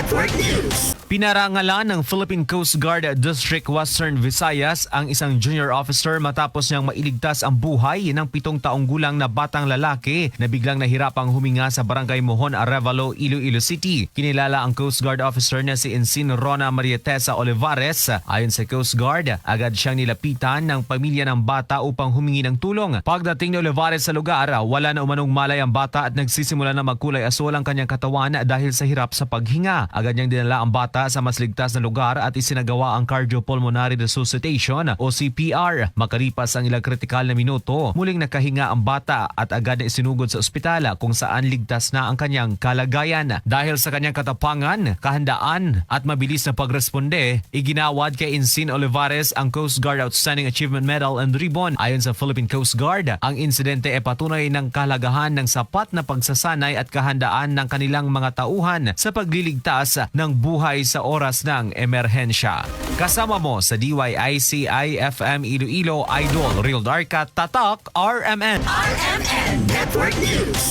Network News. Pinarangalan ng Philippine Coast Guard District Western Visayas ang isang junior officer matapos niyang mailigtas ang buhay ng 7 taong gulang na batang lalaki na biglang nahirapang huminga sa Barangay Mohon, Arevalo, Iloilo City. Kinilala ang Coast Guard officer na si Ensign Rona Marietesa Olivares. Ayon sa Coast Guard, agad siyang nilapitan ng pamilya ng bata upang humingi ng tulong. Pagdating ni Olivares sa lugar, wala na umanong malay ang bata at nagsisimula na magkulay asul ang kanyang katawan dahil sa hirap sa paghinga. Agad niyang dinala ang bata sa mas ligtas na lugar at isinagawa ang cardiopulmonary resuscitation o CPR. Makalipas ang ilang kritikal na minuto, muling nakahinga ang bata at agad na isinugod sa ospital kung saan ligtas na ang kanyang kalagayan. Dahil sa kanyang katapangan, kahandaan at mabilis na pagresponde, iginawad kay Ensign Olivares ang Coast Guard Outstanding Achievement Medal and Ribbon. Ayon sa Philippine Coast Guard, ang insidente ay patunay ng kahalagahan ng sapat na pagsasanay at kahandaan ng kanilang mga tauhan sa pagliligtas ng buhay sa oras ng emerhensya. Kasama mo sa DYIC IFM Iloilo, Idol Real Darka, Tatak, RMN. RMN Network News.